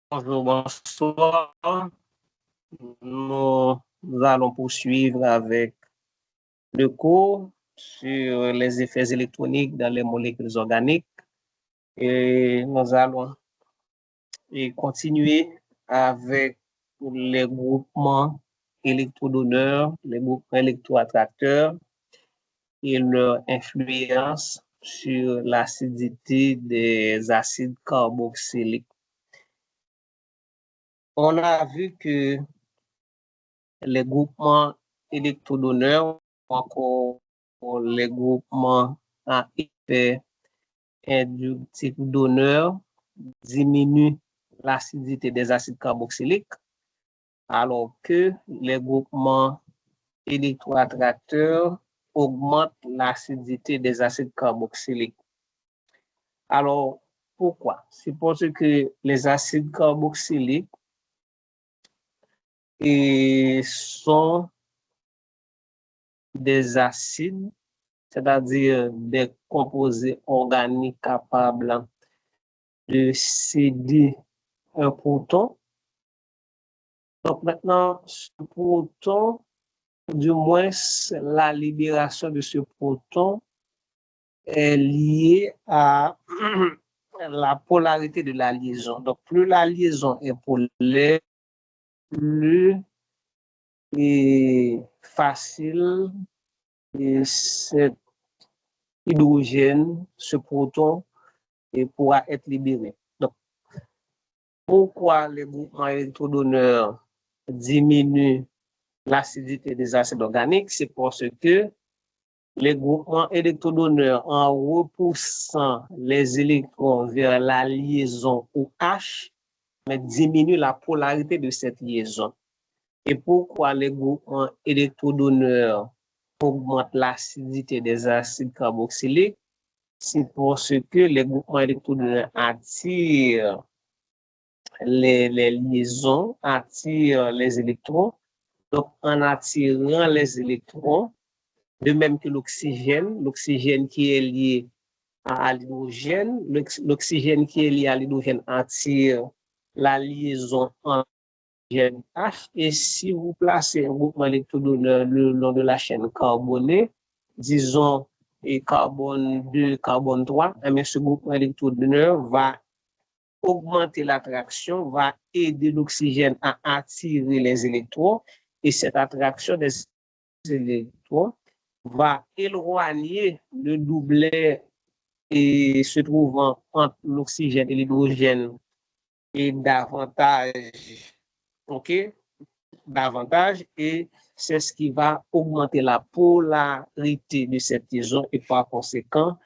Bonjour, bonsoir. Nous allons poursuivre avec le cours sur les effets électroniques dans les molécules organiques et nous allons continuer avec les groupements électrodonneurs, les groupements électroattracteurs et leur influence sur l'acidité des acides carboxyliques. On a vu que les groupements électrodonneurs, encore les groupements à effet inductif donneur, diminuent l'acidité des acides carboxyliques, alors que les groupements électroattracteurs augmentent l'acidité des acides carboxyliques. Alors, pourquoi? C'est parce que les acides carboxyliques sont des acides, c'est-à-dire des composés organiques capables de céder un proton. Donc maintenant, ce proton, du moins la libération de ce proton est liée à la polarité de la liaison. Donc plus la liaison est polaire, plus facile cet hydrogène, ce proton, pourra être libéré. Donc, pourquoi les groupements électrodonneurs diminuent l'acidité des acides organiques? C'est parce que les groupements électrodonneurs, en repoussant les électrons vers la liaison OH, mais diminuent la polarité de cette liaison. Et pourquoi les groupements électrodonneurs augmentent l'acidité des acides carboxyliques? C'est parce que les groupements électrodonneurs attirent les liaisons, attirent les électrons. Donc, en attirant les électrons, de même que l'oxygène qui est lié à l'hydrogène, l'oxygène qui est lié à l'hydrogène attire la liaison en H. Et si vous placez un groupement électrodonneur le long de la chaîne carbonée, disons et carbone 2, carbone 3, mais ce groupement électrodonneur va augmenter l'attraction, va aider l'oxygène à attirer les électrons et cette attraction des électrons va éloigner le doublet et se trouvant entre l'oxygène et l'hydrogène et davantage, davantage, et c'est ce qui va augmenter la polarité de cette liaison et par conséquent,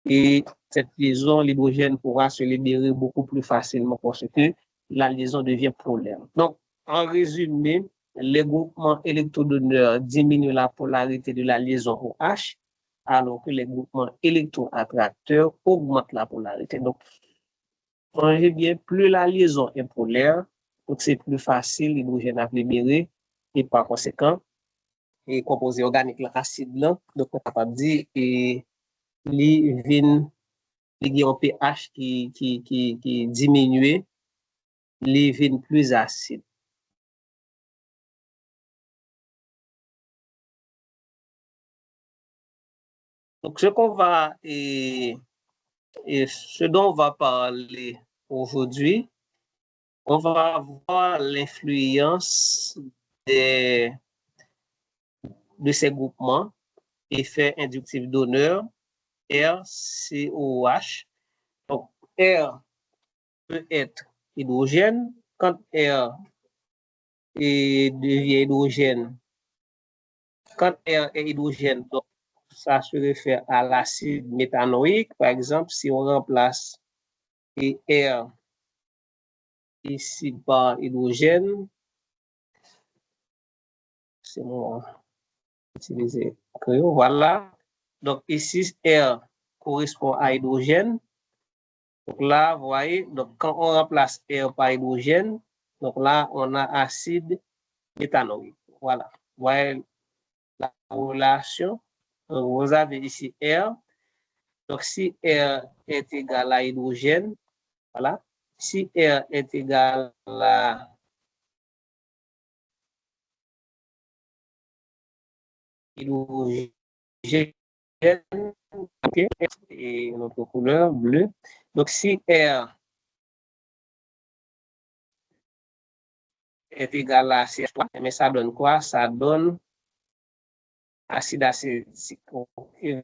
et cette liaison, l'hydrogène pourra se libérer beaucoup plus facilement parce que la liaison devient polaire. Donc, en résumé, les groupements électrodonneurs diminuent la polarité de la liaison OH, alors que les groupements électroattracteurs augmentent la polarité. Donc, bien, plus la liaison est polaire, c'est plus facile l'hydrogène à libérer et par conséquent, les composés organiques acide là, donc on est capable de dire et les vins les ont pH qui diminue, les vins plus acides. Donc, ce dont on va parler aujourd'hui, on va voir l'influence de ces groupements, effet inductif donneur, RCOH. Donc, R peut être hydrogène. Quand R devient hydrogène, quand R est hydrogène, donc, ça se réfère à l'acide méthanoïque. Par exemple, si on remplace R ici par hydrogène, c'est bon, utiliser crayon, voilà. Donc ici, R correspond à hydrogène. Donc là, vous voyez, donc quand on remplace R par hydrogène, donc là, on a acide méthanoïque. Voilà. Vous voyez la relation. Donc, vous avez ici R. Donc si R est égal à hydrogène, voilà, si R est égal à hydrogène, okay, et notre couleur bleue. Donc, si R est égal à CH3, mais ça donne quoi? Ça donne acide acétique.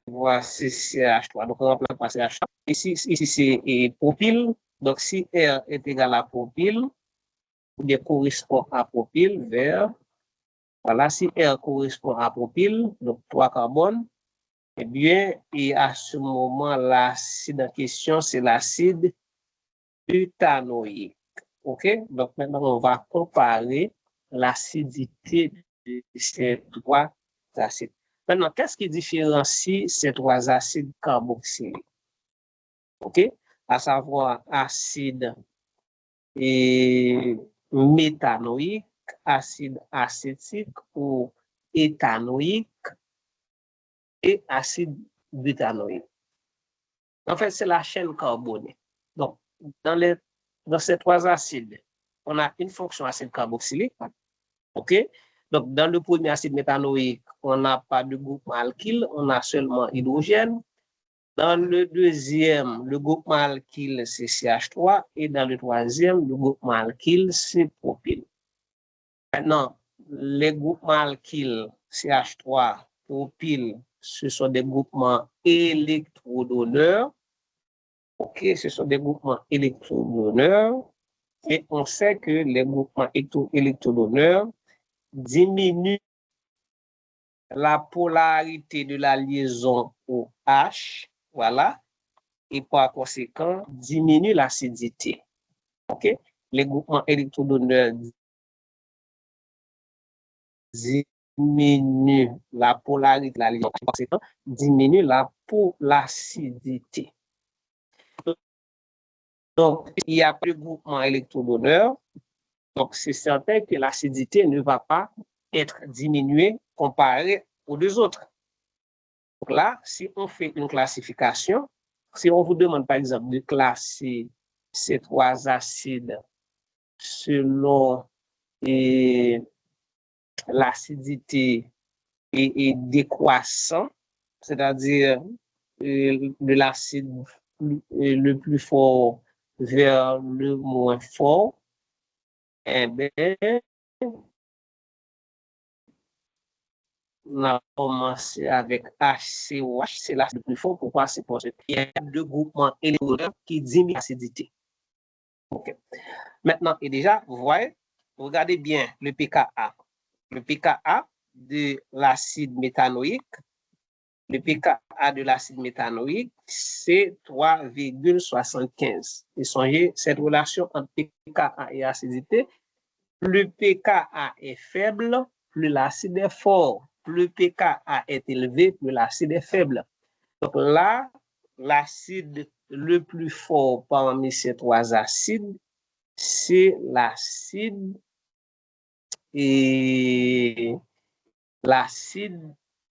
Voici CH3. Donc, on remplace par CH3. Ici c'est propyle. Donc, si R est égal à propyle, il correspond à propyle vers, voilà, si R correspond à propyle, donc 3 carbones, eh bien, et à ce moment, l'acide en question, c'est l'acide butanoïque. OK? Donc, maintenant, on va comparer l'acidité de ces trois acides. Maintenant, qu'est-ce qui différencie ces trois acides carboxyliques? OK? À savoir acide et méthanoïque, acide acétique ou éthanoïque et acide butanoïque. En fait, c'est la chaîne carbonée. Donc, dans ces trois acides, on a une fonction acide carboxylique. OK? Donc, dans le premier acide méthanoïque, on n'a pas de groupement alkyle, on a seulement hydrogène. Dans le deuxième, le groupement alkyle, c'est CH3. Et dans le troisième, le groupement alkyle, c'est propyle. Maintenant, les groupements alkyles CH3, propyle, ce sont des groupements électrodonneurs. OK, ce sont des groupements électrodonneurs. Et on sait que les groupements électrodonneurs diminuent la polarité de la liaison au H, voilà, et par conséquent, diminuent l'acidité. OK? Les groupements électrodonneurs diminuent la polarité de la liaison, par conséquent, diminuent l'acidité. Donc, il y a plus de groupements électrodonneurs. Donc, c'est certain que l'acidité ne va pas être diminuée comparée aux deux autres. Donc là, si on fait une classification, si on vous demande par exemple de classer ces trois acides selon l'acidité et décroissant, c'est-à-dire de l'acide le plus fort vers le moins fort, eh bien, on a commencé avec HCOH, c'est l'acide le plus fort. Pourquoi? C'est parce qu'il y a deux groupements électrodonneurs qui diminuent l'acidité. Okay. Maintenant, et déjà, vous voyez, regardez bien le pKa. Le pKa de l'acide méthanoïque, le pKa de l'acide méthanoïque, c'est 3,75. Et songez, cette relation entre pKa et acidité, plus pKa est faible, plus l'acide est fort. Plus pKa est élevé, plus l'acide est faible. Donc là, l'acide le plus fort parmi ces trois acides, c'est l'acide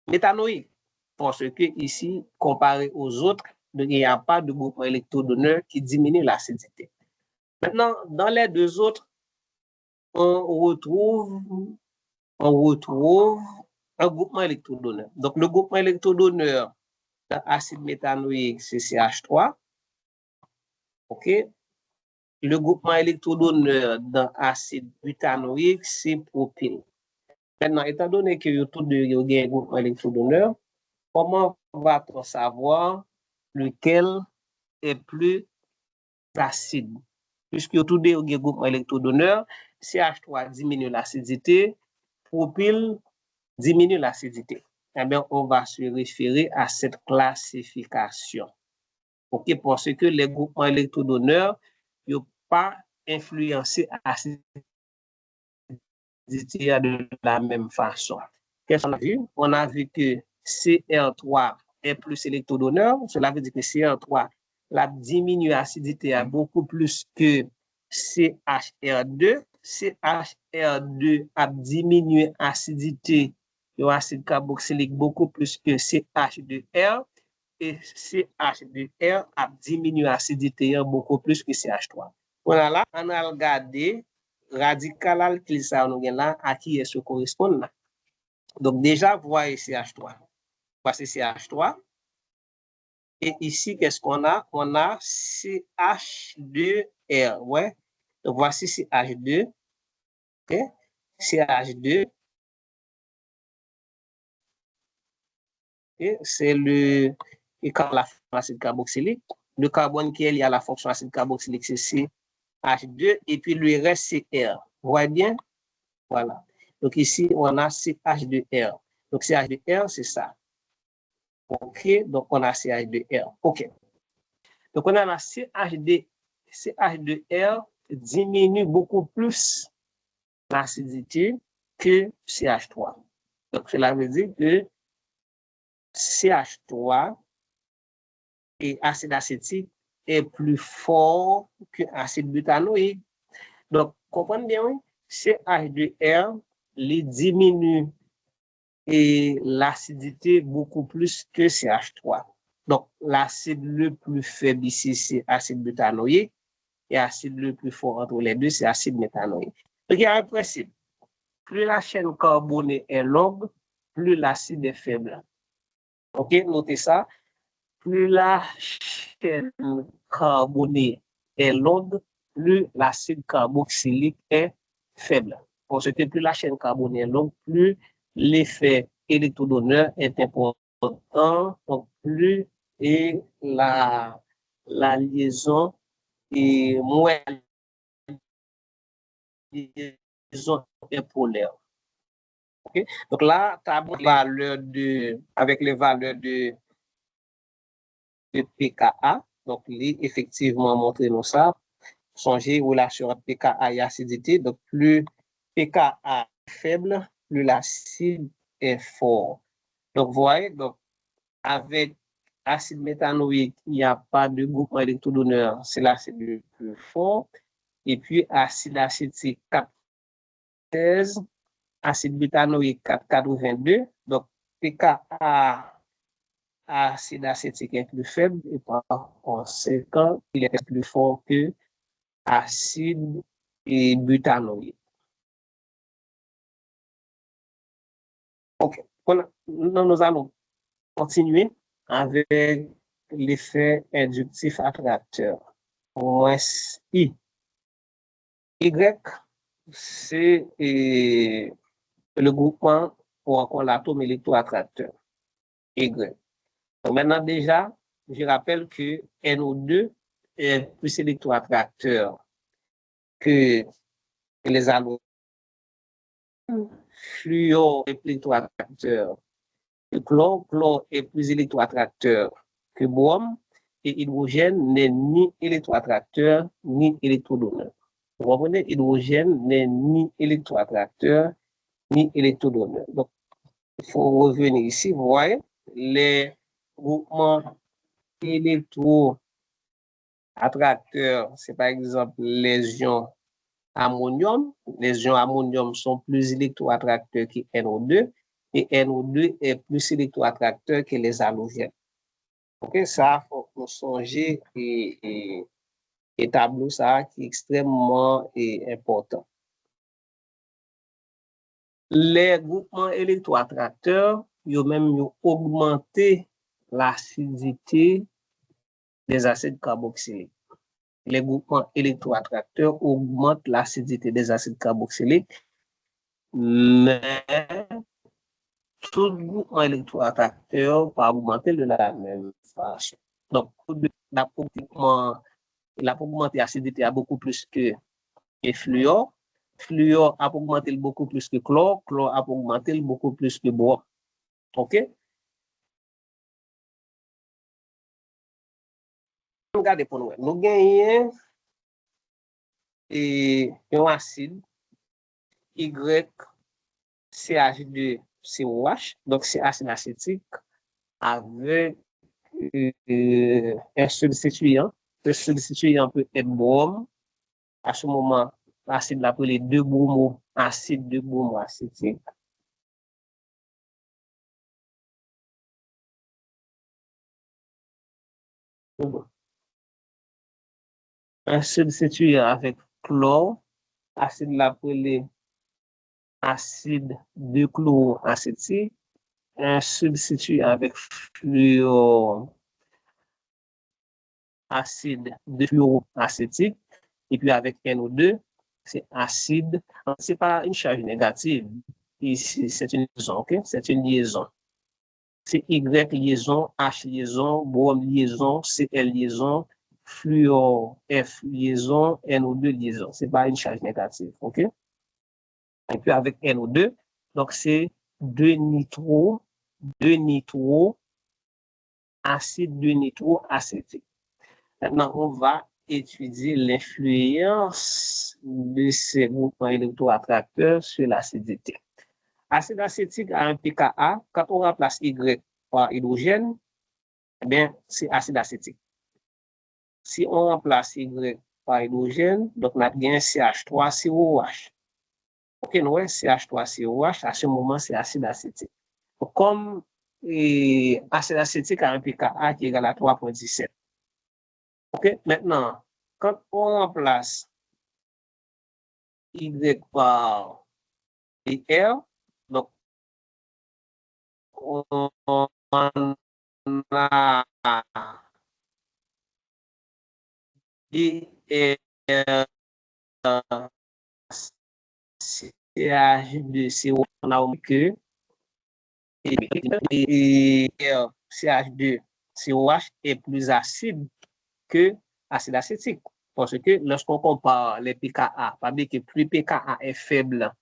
méthanoïque. Parce que ici, comparé aux autres, il n'y a pas de groupe électrodonneur qui diminue l'acidité. Maintenant, dans les deux autres, on retrouve un groupement électrodonneur. Donc, le groupement électrodonneur dans l'acide méthanoïque, c'est CH3. OK? Le groupement électrodonneur dans l'acide butanoïque, c'est propyle. Maintenant, étant donné que tous deux ont un groupement électrodonneur, comment va-t-on savoir lequel est plus acide? Puisque tous deux ont un groupement électrodonneur, CH3 diminue l'acidité, propyle diminue l'acidité. Eh bien, on va se référer à cette classification. OK, parce que les groupements électrodonneurs n'ont pas influencé l'acidité de la même façon. Qu'est-ce qu'on a vu? On a vu que CR3 est plus électrodonneur. Cela veut dire que CR3 la diminue l'acidité beaucoup plus que CHR2. CHR2 a diminué l'acidité de l'acide carboxylique beaucoup plus que CH2R. Et CH2R a diminué l'acidité beaucoup plus que CH3. Voilà là, on a regardé radical alkyl ça nous gagne là à qui est ce correspond là. Donc déjà voyez CH3. Voici CH3 et ici qu'est-ce qu'on a? On a CH2R, ouais. Donc voici CH2, OK? CH2 et c'est le la fonction acide carboxylique. Le carbone qui est lié à la fonction acide carboxylique c'est CH2 et puis le reste c'est R. Vous voyez bien? Voilà. Donc ici, on a CH2R. Donc CH2R, c'est ça. OK. Donc on a CH2R. OK. Donc on a la CH2R diminue beaucoup plus l'acidité que CH3. Donc cela veut dire que CH3 et acide acétique est plus fort que acide butanoïque. Donc, comprenez bien, oui? CH2R les diminue et l'acidité beaucoup plus que CH3. Donc, l'acide le plus faible ici, c'est acide butanoïque et l'acide le plus fort entre les deux, c'est acide méthanoïque. Donc, il y a un principe. Plus la chaîne carbonée est longue, plus l'acide est faible. OK, notez ça. Plus la chaîne carbonée est longue, plus l'acide carboxylique est faible. Parce que plus la chaîne carbonée est longue, plus l'effet électrodonneur est important, donc plus et la liaison est moins liaison est polaire. Okay? Donc là, tu as valeur avec les valeurs de pKa, donc lui, effectivement, montré nous ça. Songez relation entre pKa et acidité. Donc, plus pKa est faible, plus l'acide est fort. Donc, vous voyez, donc, avec acide méthanoïque, il n'y a pas de groupement électrodonneur, c'est l'acide le plus fort. Et puis, acide acétique 4,16, acide méthanoïque 4,82. Donc, pKa acide acétique est plus faible et par conséquent, il est plus fort que acide et butanoïque. OK. Nous allons continuer avec l'effet inductif attracteur. Moins I. Y, c'est le groupement ou encore l'atome électroattracteur. Y. Donc maintenant déjà, je rappelle que NO2 est plus électroattracteur que les halogènes. Fluor est plus électroattracteur que chlore. Chlore est plus électroattracteur que brome. Et hydrogène n'est ni électroattracteur ni électrodonneur. Vous comprenez? Hydrogène n'est ni électroattracteur ni électrodonneur. Donc, il faut revenir ici. Vous voyez, les groupements électroattracteurs, c'est par exemple les ions ammonium. Les ions ammonium sont plus électroattracteurs que NO2 et NO2 est plus électroattracteur que les halogènes. OK, ça, faut songer et tableau ça qui est extrêmement important. Les groupements électroattracteurs, ils ont même augmenté l'acidité des acides carboxyliques. Les groupements électroattracteurs augmentent l'acidité des acides carboxyliques, mais tout groupement électroattracteur va augmenter de la même façon. Donc, la augmenté l'acidité a beaucoup plus que fluor. Fluor a augmenté beaucoup plus que chlore. Chlore a augmenté beaucoup plus que bois. OK? Regardez pour nous. Nous gagnons un acide YCH2COH, donc c'est acide acétique avec un substituant. Le substituant peut être brome. À ce moment, l'acide l'appelé 2-bromo, acide 2-bromo acétique. un substitut avec chlore, acide l'appelé acide de chloroacétique, un substitut avec fluor, acide de fluoroacétique, et puis avec NO2, c'est acide, c'est pas une charge négative, ici c'est une liaison, ok? C'est une liaison. C'est Y liaison, H liaison, brom liaison, Cl liaison, fluor F liaison, NO2 liaison. C'est pas une charge négative, ok? Et puis avec NO2, donc c'est 2 nitro, acide 2 nitro-acétique. Maintenant, on va étudier l'influence de ces groupements électroattracteurs sur l'acidité. Acide acétique a un pKa, quand on remplace Y par hydrogène, eh bien, c'est acide acétique. Si on remplace Y par hydrogène, donc on a bien CH3COH. Ok, nous CH3COH, à ce moment, c'est acide acétique. Donc, comme acide acétique a un pKa qui est égal à 3,17. Ok, maintenant, quand on remplace Y par R, donc on a CH2CO, on a oublié que CH2COH est plus acide que acide acétique. Parce que lorsqu'on compare les pKa, pas bien que plus pKa est faible,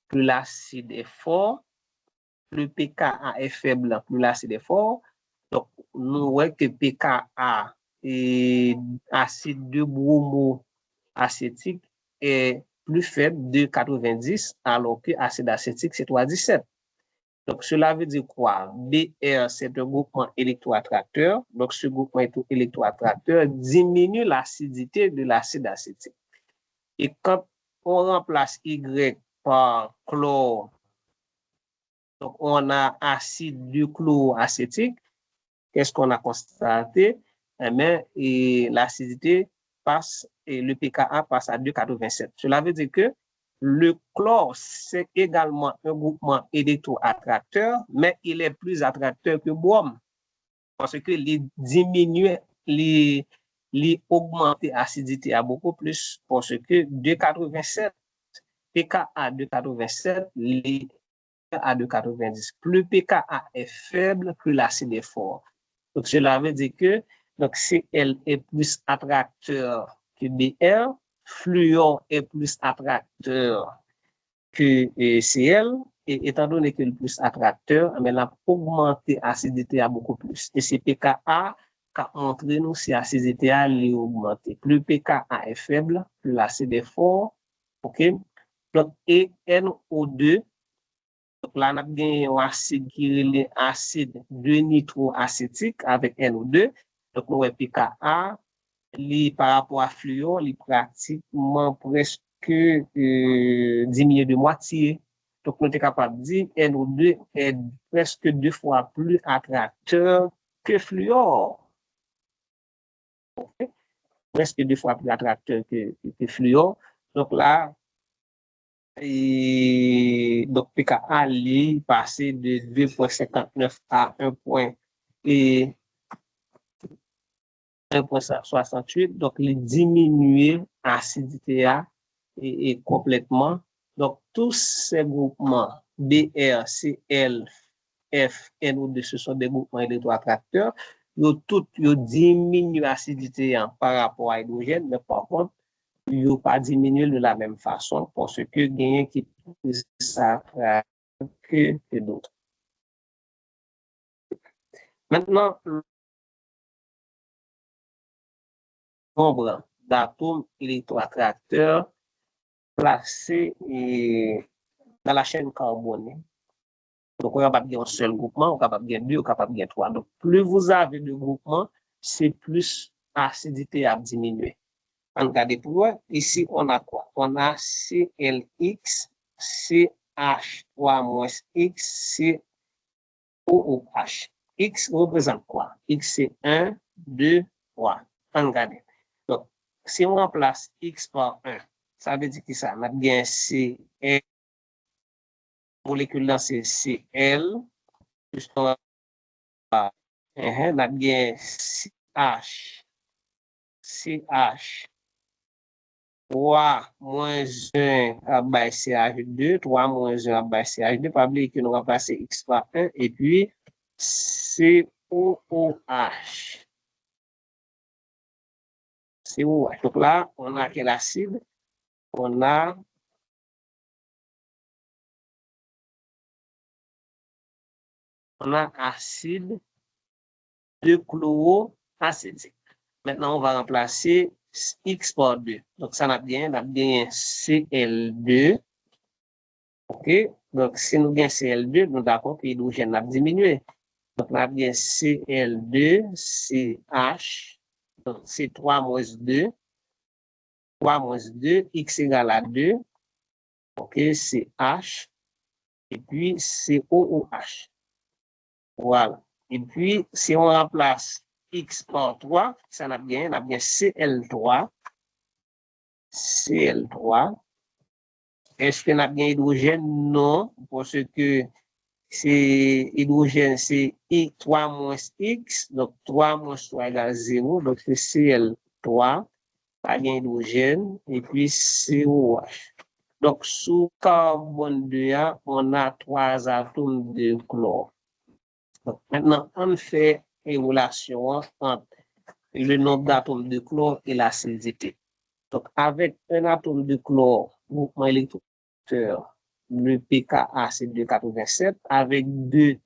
plus l'acide est fort, plus pKa est faible, plus l'acide est fort. Donc, nous voyons que pKa et acide de bromo-acétique est plus faible de 90, alors que acide acétique, c'est 3,17. Donc, cela veut dire quoi? Br, c'est un groupement électroattracteur. Donc, ce groupement électroattracteur diminue l'acidité de l'acide acétique. Et quand on remplace Y par chlore, donc on a acide duchloroacétique, qu'est-ce qu'on a constaté? Eh bien, l'acidité passe, et le pKa passe à 2,87. Cela veut dire que le chlore, c'est également un groupement électroattracteur, mais il est plus attracteur que brom, parce qu'il diminue, il augmente l'acidité à beaucoup plus, parce que 2,87, pKa 2,87, à 2,90. Plus pKa est faible, plus l'acide est fort. Donc, cela veut dire que donc, Cl est plus attracteur que Br, fluor est plus attracteur que Cl, et étant donné que le plus attracteur, mais la augmenté l'acidité à beaucoup plus. Et c'est pKa qui a montré nous si l'acidité a augmenté. Plus pKa est faible, plus l'acide est fort. OK? Donc, et NO2, donc là, on a bien un acide qui est acide 2 nitro-acétique avec NO2. Donc, nous avons pKa, par rapport à fluor, il est pratiquement presque diminué de moitié. Donc, nous sommes capables de dire que NO2 est presque 2 fois plus attracteur que fluor. Okay? Presque 2 fois plus attracteur que fluor. Donc là, et donc pKa est passé de 2,59 à 1,68, donc il diminue l'acidité et complètement. Donc tous ces groupements Br, Cl, F, NO2, ce sont des groupements électroattracteurs. Ils diminuent l'acidité par rapport à l'hydrogène, mais par contre, ils n'ont pas diminué de la même façon parce que gagnent qui plus ça que d'autres. Maintenant, le nombre d'atomes électroattracteurs placés dans la chaîne carbonée. Donc, on est capable d'un seul groupement, on est capable d'un deux, on est capable d'un trois. Donc, plus vous avez de groupements, c'est plus l'acidité à diminuer. On regarde pour voir, ici, on a quoi? On a CLX, CH3-X, COOH. X représente quoi? X, c'est 1, 2, 3. On regarde. Donc, si on remplace X par 1, ça veut dire que ça, on a bien CL, molécule là, c'est CL, plus on a bien CH, CH, 3 moins 1 à bas CH2, 3 moins 1 à bas CH2, pas oublier que nous remplacer X par 1, et puis COOH. COOH. Donc là, on a quel acide? On a acide de chloroacétique. Maintenant, on va remplacer X par 2. Donc, ça n'a bien CL2. OK? Donc, si nous avons CL2, nous d'accord que l'hydrogène a diminué. Donc, on a bien CL2, CH. Donc, c'est 3 moins 2. 3 moins 2, X égale à 2. OK? CH. Et puis, COOH. Voilà. Et puis, si on remplace X par 3, ça n'a bien CL3. CL3. Est-ce qu'on a bien hydrogène? Non, parce que c'est hydrogène, c'est I3 moins X, donc 3 moins 3 égale 0, donc c'est CL3, pas bien hydrogène, et puis COH. Donc, sous carbone 2, on a 3 atomes de chlore. Donc, maintenant, on fait une relation entre le nombre d'atomes de chlore et l'acidité. Donc, avec un atome de chlore, groupement électroacteur, le pKa c'est 2,87, avec 2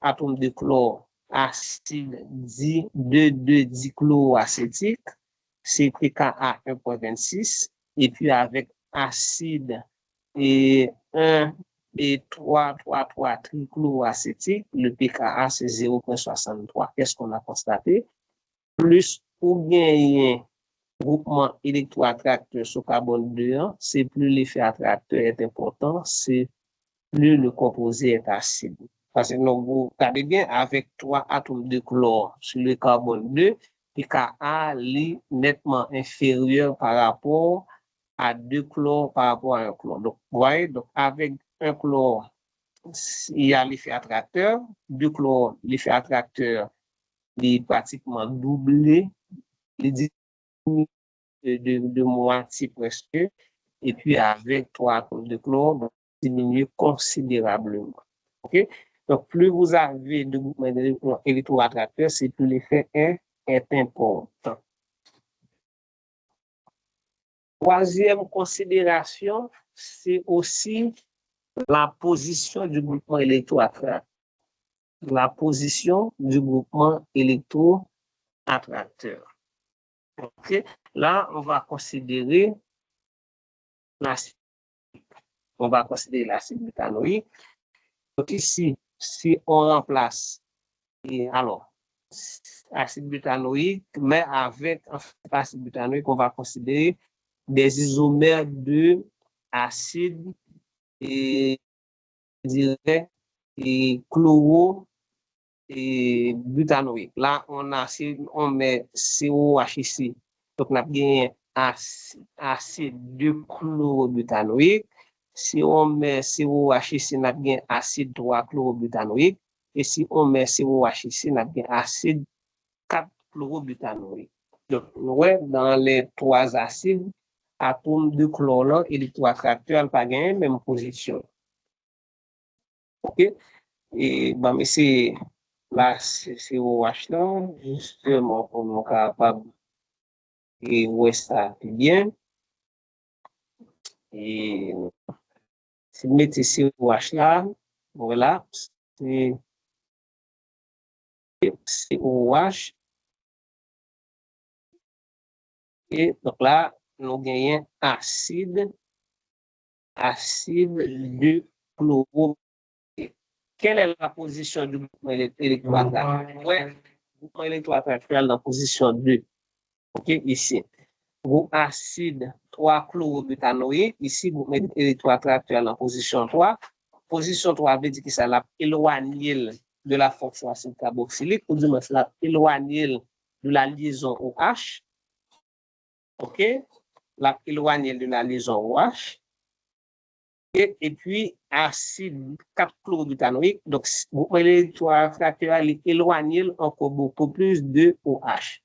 atomes de chlore, acide 2,2-dichloroacétique, c'est pKa 1,26, et puis avec acide et 1 et 3,3,3 trichloroacétique, le pKa c'est 0,63. Qu'est-ce qu'on a constaté? Plus ou bien groupement électroattracteur sur carbone 2, c'est plus l'effet attracteur est important, c'est plus le composé est acide. Parce que vous regardez bien, avec 3 atomes de chlore sur le carbone 2, pKa est nettement inférieur par rapport à 2 chlore par rapport à un chlore. Donc, vous voyez, donc avec un chlore, il y a l'effet attracteur, 2 chlore, l'effet attracteur est pratiquement doublé, il de moitié presque, et puis avec 3 atomes de chlore, diminue considérablement. OK? Donc, plus vous avez de groupements électroattracteurs, c'est plus l'effet est important. Troisième considération, c'est aussi la position du groupement électroattracteur. La position du groupement électroattracteur. OK? Là, on va considérer l'acide. On va considérer l'acide butanoïque. Donc ici, si on remplace, alors, acide butanoïque, mais avec acide butanoïque, on va considérer des isomères de acide et dirais et chloro et butanoïque. Là, on met COH ici. Donc, on a bien acide de chlorobutanoïque. Si on met COH ici, on a bien acide 3-chlorobutanoïque. Et si on met COH ici, on a bien acide 4-chlorobutanoïque. Donc, ouais, dans les 3 acides, atomes de chlore et l'électroattracteur n'ont pas gagné même position. OK? Et bon, mais c'est là, c'est OH là, justement pour nous capable et où ça bien. Et si vous mettez COH là, voilà, c'est OH. Et donc là, nous gagnons acide de chloro. Quelle est la position du groupement électroattracteur? Ouais, le groupement électroattracteur dans la position 2. OK, ici. Groupe acide 3-chlorobutanoïque. Ici, vous mettez électroattracteur dans la position 3. Position 3 veut dire que ça l'a éloigné de la fonction acide carboxylique, ou du moins, ça l'a éloigné de la liaison OH. OK? La éloigner de la liaison OH. Et puis, acide 4-chlorobutanoïque. Donc, vous voyez, toi, fracteur, éloigner encore beaucoup plus de OH.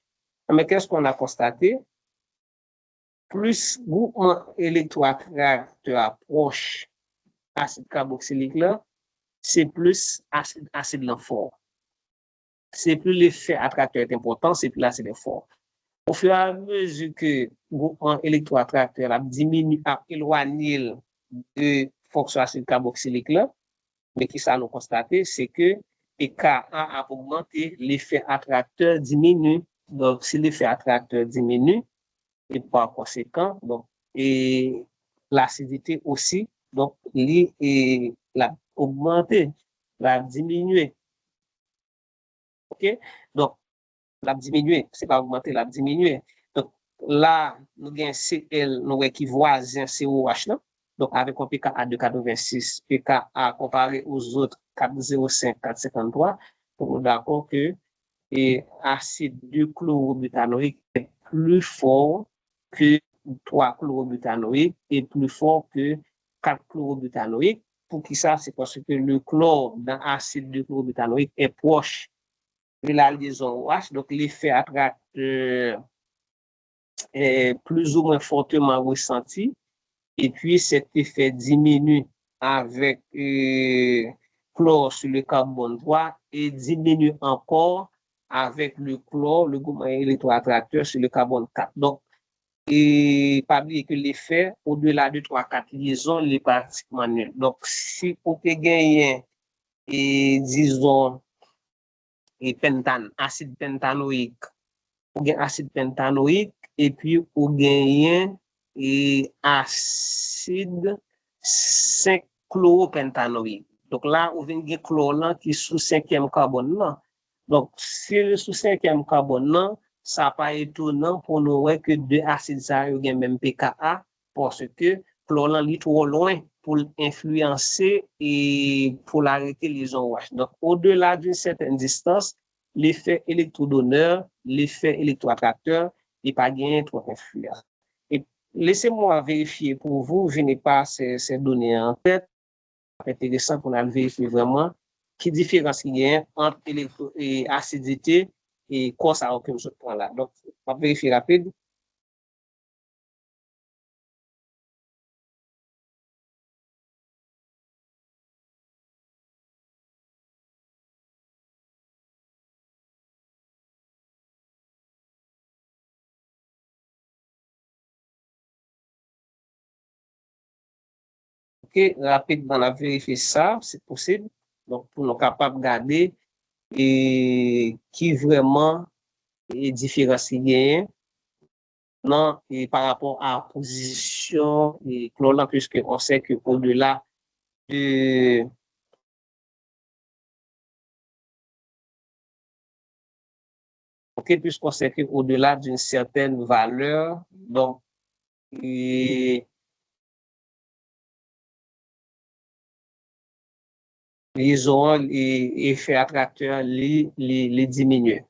Mais qu'est-ce qu'on a constaté? Plus groupement électroattracteur proche acide carboxylique là, c'est plus acide fort. C'est plus l'effet attracteur est important, c'est plus l'acide est fort. Au fur et à mesure que le groupement électroattracteur a diminué, a éloigné de fonction acide carboxylique là, mais qui ça nous constaté, c'est que Ka a augmenté, l'effet attracteur diminue. Donc, si l'effet attracteur diminue, et par conséquent, donc, et l'acidité aussi, donc, l'a augmenté, l'a diminué. OK? Donc, l'a diminué, c'est pas augmenté, l'a diminué. Donc, là, nous avons CL, nous avons qui voisin COH, là. Donc, avec un pKa de 86, pKa comparé aux autres 4,05, 4,53, on est d'accord que l'acide 2-chlorobutanoïque est plus fort que 3-chlorobutanoïque et plus fort que 4-chlorobutanoïque. Pour qui ça? C'est parce que le chlore dans l'acide 2-chlorobutanoïque est proche de la liaison OH, donc l'effet attracteur est plus ou moins fortement ressenti, et puis cet effet diminue avec chlore sur le carbone 3 et diminue encore avec le chlore, le groupe électroattracteur sur le carbone 4. Donc, et pas oublier que l'effet, au-delà de 3-4 liaisons, il est pratiquement nul. Donc, si vous pouvez gagner, et disons, et pentane, acide pentanoïque, ou gen acide pentanoïque, et puis ou gen et acide 5-chloropentanoïque. Donc là, ou gen chlore là qui sous 5e carbone là. Donc, si le sous 5e carbone là, ça pas étonnant pour nous ouais, que deux acides ça ont même pKa, parce que chlore là est trop loin pour influencer et pour l'arrêter les OH. Donc, au-delà d'une certaine distance, l'effet électrodonneur, l'effet électroattracteur, n'est pas gagné trop influence. Et laissez-moi vérifier pour vous, je n'ai pas ces données en tête. C'est intéressant qu'on a vérifié vraiment qui différence il y a entre et acidité et quoi ça aucun ce point là. Donc, on va vérifier rapide. OK, rapidement, on a vérifié ça, c'est possible. Donc, pour nous capables de garder et qui vraiment est différence il y a non, et par rapport à la position et chlorant, puisque on sait qu'au-delà de, ok, puisqu'on sait qu'au-delà d'une certaine valeur, donc, et, les auront effet attracteur les diminuer.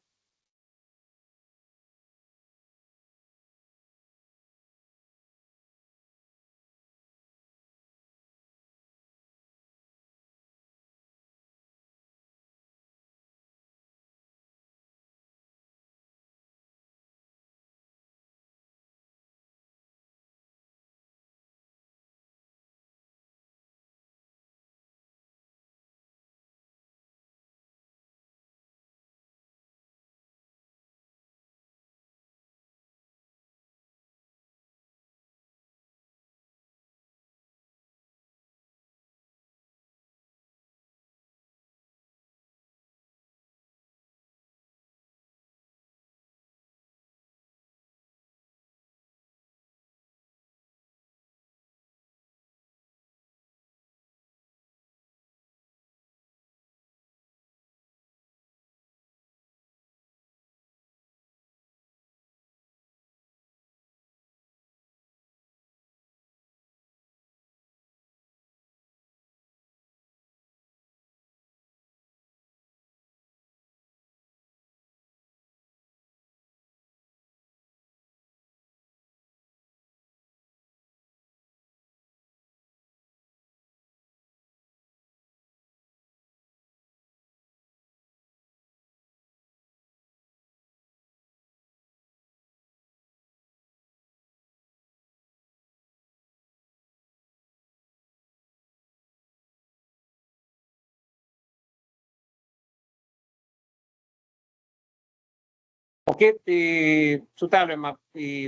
OK, et tout à l'heure, m'a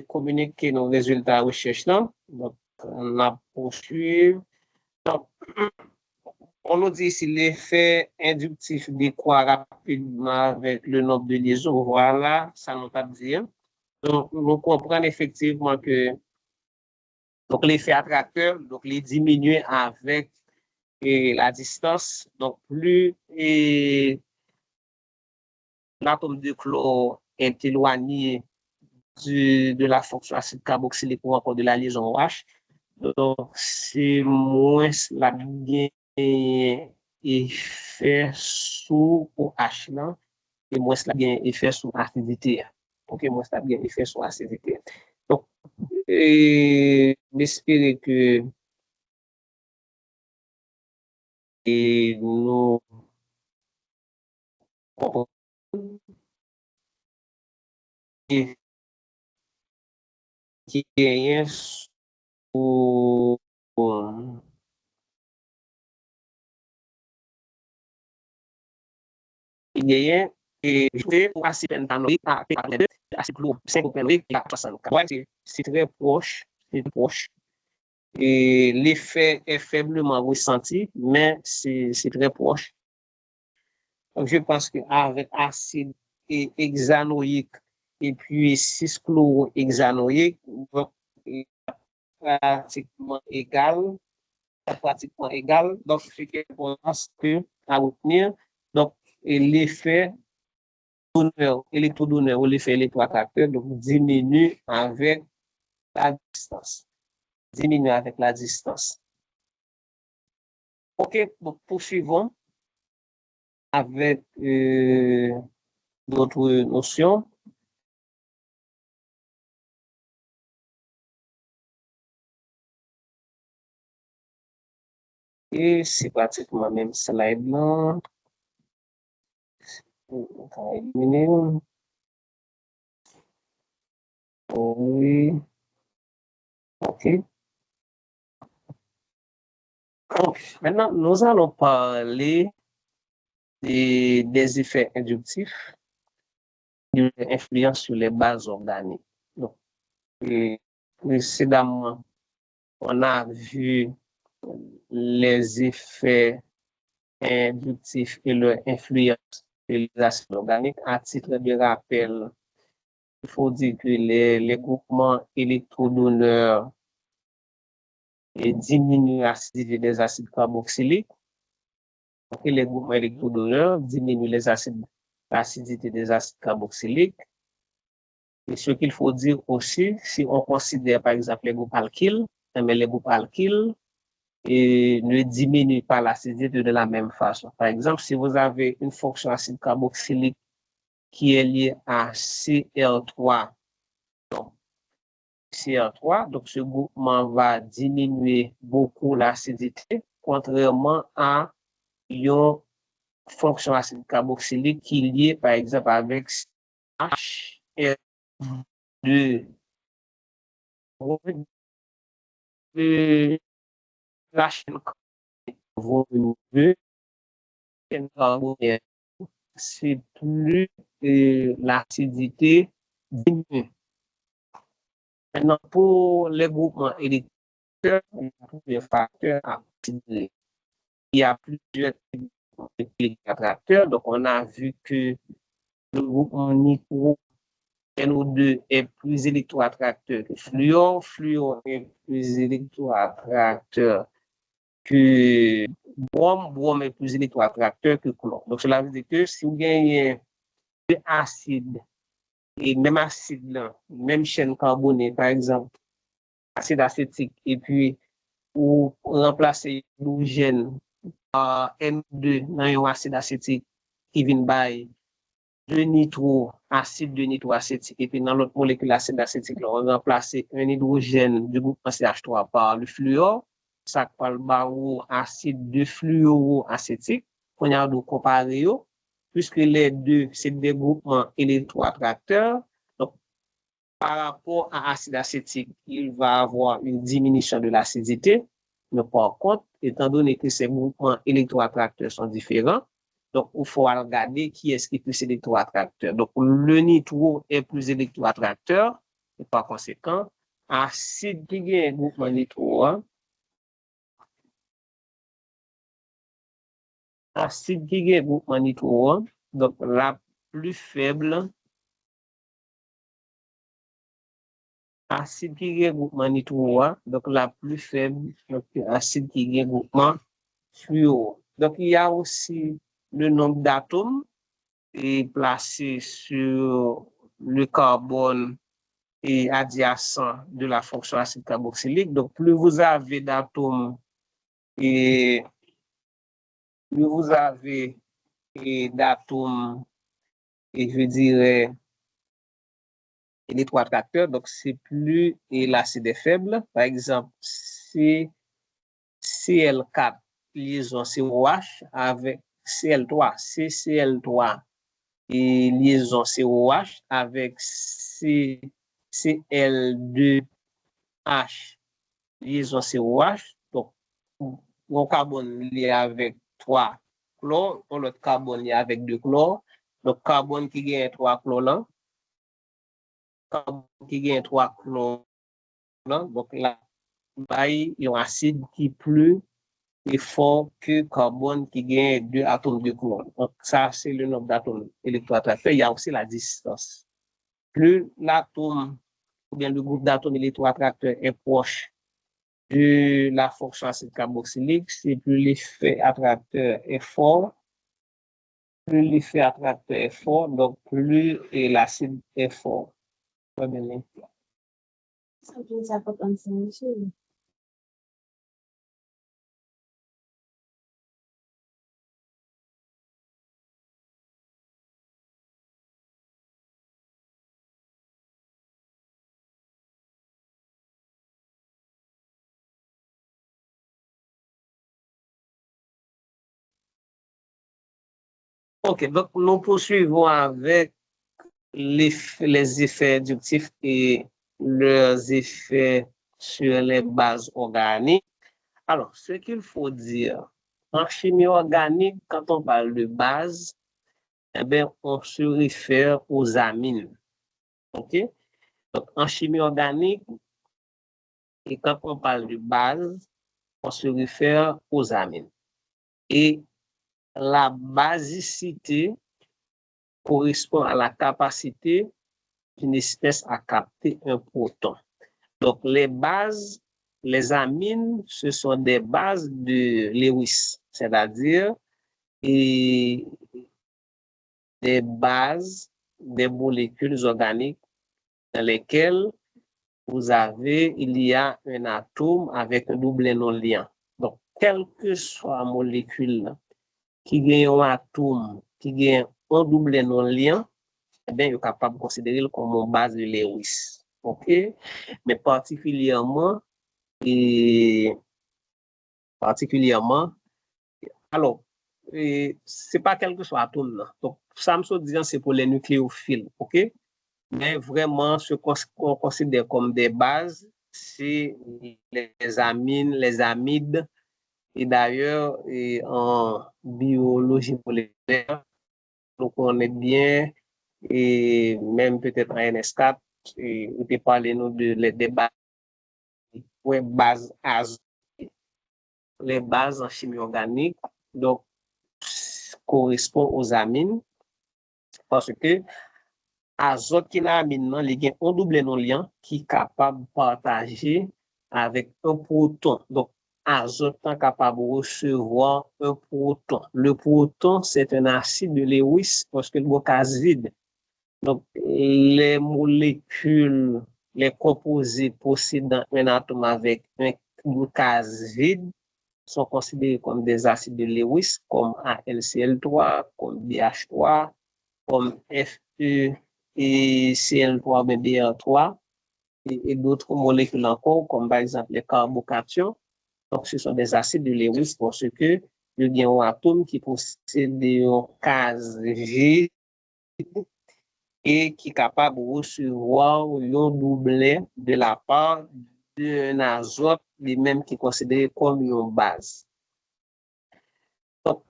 communiqué nos résultats de recherche là. Donc, on a poursuivi. Donc, on nous dit si l'effet inductif décroît rapidement avec le nombre de liaisons. Voilà, ça nous pas dire. Donc, nous comprenons effectivement que donc l'effet attracteur, donc les diminuer avec la distance. Donc, plus l'atome de chlore est éloigné de la fonction acide carboxylique ou encore de la liaison OH, donc c'est moins la bien effet sous OH là, et moins la bien effet sous acidité. Ok, moins la bien effet sous acidité. Donc, j'espère que nous comprenons qui est sous gagnant et jouer pour acide pentanoïque à acide lourd 5 pentanoïque à 64. Ouais, c'est très proche, c'est proche. Et l'effet est faiblement ressenti, mais c'est très proche. Donc, je pense qu'avec acide hexanoïque et puis 6-chlorohexanoïque, pratiquement égal, pratiquement égal. Donc, ce qui est important, c'est à retenir. Donc, l'effet électrodonneur ou l'effet électroattracteur donc diminue avec la distance. Diminue avec la distance. OK, donc poursuivons avec d'autres notions. Et c'est pratiquement même slide là. On va éliminer. Oui. OK. Donc, maintenant, nous allons parler des effets inductifs de l'influence sur les bases organiques. Donc, précédemment, on a vu les effets inductifs et leur influence sur les acides organiques. À titre de rappel, il faut dire que les groupements électrodonneurs diminuent l'acidité des acides carboxyliques. Et les groupements électrodonneurs diminuent l'acidité des acides carboxyliques. Et ce qu'il faut dire aussi, si on considère par exemple les groupes alkyles, mais les groupes alkyles ne diminuent pas l'acidité de la même façon. Par exemple, si vous avez une fonction acide carboxylique qui est liée à CR3, donc CR3, donc ce groupement va diminuer beaucoup l'acidité, contrairement à une fonction acide carboxylique qui est liée par exemple avec HR2. La chaîne volume 2, c'est plus l'acidité diminue. Maintenant, pour les groupements électeurs, il y a plusieurs facteurs à considérer. Il y a plusieurs électroattracteurs. Donc, on a vu que le groupement nitro NO2 est plus électroattracteur que fluor. Fluor est plus électroattracteur que brome. Brome est plus électroattracteur que chlore. Donc, cela veut dire que si vous gagnez de acide, et même acide là, même chaîne carbonée, par exemple, acide acétique, et puis ou remplacer l'hydrogène par N2 dans un acide acétique qui vient by acide de nitroacétique, et puis dans l'autre molécule acide acétique, on remplace un hydrogène du groupe CH3 par le fluor, ça parle de acide de fluoroacétique, qu'on a de comparer, puisque les deux, c'est des groupements électroattracteurs. Donc, par rapport à l'acide acétique, il va avoir une diminution de l'acidité, mais par contre, étant donné que ces groupements électroattracteurs sont différents, Donc, il faut regarder qui est-ce qui est plus électroattracteur. Donc, le nitro est plus électroattracteur, et par conséquent, acide qui gagne groupement nitro, acide qui gagne groupement nitro, donc la plus faible, acide qui gagne groupement nitro, donc la plus faible, donc acide qui gagne groupement fluo. Donc, il y a aussi le nombre d'atomes et placé sur le carbone et adjacent de la fonction acide carboxylique. Donc, plus vous avez d'atomes et plus vous avez d'atomes, et je dirais, électroattracteurs, donc c'est plus et l'acide est faible. Par exemple, si Cl4 liaison COH avec Cl3, CCl3 et liaison COH avec Cl2H liaison COH. Donc, mon carbone lié avec 3 chlore, l'autre carbone lié avec 2 chlore. Donc, carbone qui gagne 3 chlore là, carbone qui gagne 3 chlore là. Donc, là, il y a un acide qui est plus fort que carbone qui gagne 2 atomes de chlore. Donc, ça, c'est le nombre d'atomes électroattracteurs. Il y a aussi la distance. Plus l'atome ou bien le groupe d'atomes électroattracteurs est proche de la fonction acide carboxylique, c'est plus l'effet attracteur est fort. Plus l'effet attracteur est fort, donc plus l'acide est fort. Ok, donc nous poursuivons avec les effets inductifs et leurs effets sur les bases organiques. Alors, ce qu'il faut dire, en chimie organique, quand on parle de base, eh bien, on se réfère aux amines. OK? Donc, en chimie organique, et quand on parle de base, on se réfère aux amines. Et la basicité correspond à la capacité d'une espèce à capter un proton. Donc, les bases, les amines, ce sont des bases de Lewis, c'est-à-dire des bases des molécules organiques dans lesquelles il y a un atome avec un double non-liant. Donc, quelle que soit la molécule qui gagne un atome, qui gagne un double non-liant, eh bien, il est capable de considérer comme une base de Lewis. OK? Mais alors, c'est pas quelque chose atome là. Donc, ça me dit c'est pour les nucléophiles, OK? Mais vraiment, ce qu'on considère comme des bases, c'est les amines, les amides. Et d'ailleurs, en biologie moléculaire, on connaît bien, et même peut-être en NS4, on peut parler des bases, bases azote, les bases en chimie organique, donc correspond aux amines, parce que azote qui n'a amine non, il y a un double non-liant qui est capable de partager avec un proton. Donc, azote est capable de recevoir un proton. Le proton, c'est un acide de Lewis parce que le gaz vide. Donc, les molécules, les composés possédant un atome avec un gaz vide sont considérés comme des acides de Lewis, comme AlCl3, comme BH3, comme Fe et Cl3, Br3, et d'autres molécules encore, comme par exemple les carbocations. Donc, ce sont des acides de Lewis parce que il y a un atome qui possède un gaz G et qui est capable de recevoir un doublet de la part d'un azote, lui-même qui est considéré comme une base. Donc,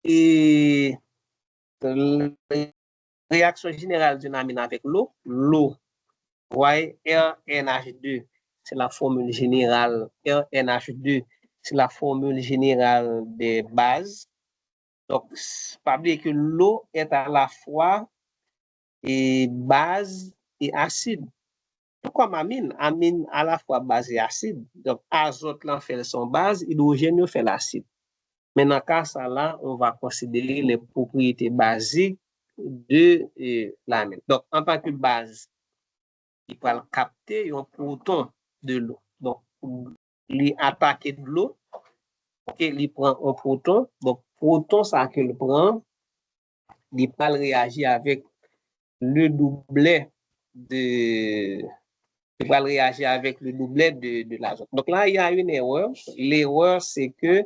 et réaction générale d'une amine avec l'eau, RNH2, c'est la formule générale, RNH2, c'est la formule générale des bases. Donc, pas oublier que l'eau est à la fois et base et acide. Tout comme amine à la fois base et acide. Donc, azote là fait son base, hydrogène fait l'acide. Mais dans ce cas-là, on va considérer les propriétés basiques de l'amine. Donc, en tant que base, il va capter un proton de l'eau. Donc, il attaque de l'eau, il prend un proton. Donc, proton, ça qu'il prend, il va réagir avec le doublet de l'azote. Donc là, il y a une erreur. L'erreur, c'est que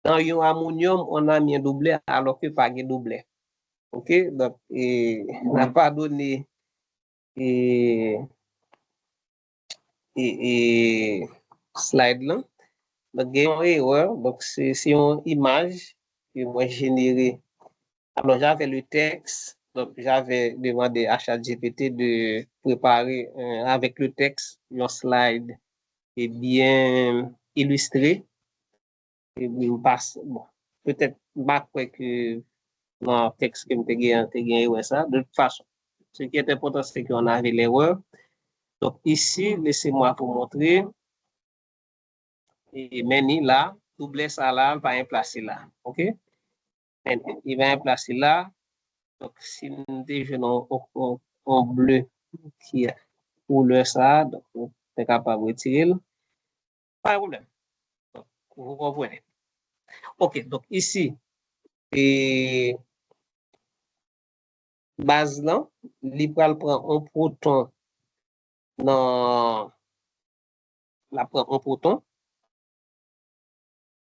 dans l'ammonium, on a mis un doublet alors que pas un doublet. OK? Donc, on n'a pas donné slide là. Donc, il y a une erreur. Donc, c'est une image que moi j'ai générée. Alors, j'avais le texte. Donc, j'avais demandé à ChatGPT de préparer avec le texte un slide et bien illustré. Et on passe, bon, peut-être pas que dans le texte que je gagné, ouais, ça. De toute façon, ce qui est important, c'est qu'on avait l'erreur. Donc, ici, laissez-moi vous montrer. Et maintenant, là, doubler ça là, va y placer là. OK? Il va y placer là. Donc, si nous déjeunons en bleu qui est couleur ça, donc, on est capable de retirer. Pas de problème. Donc, vous comprenez. OK, donc ici, et base là, l'hypral prend un proton dans la prend un proton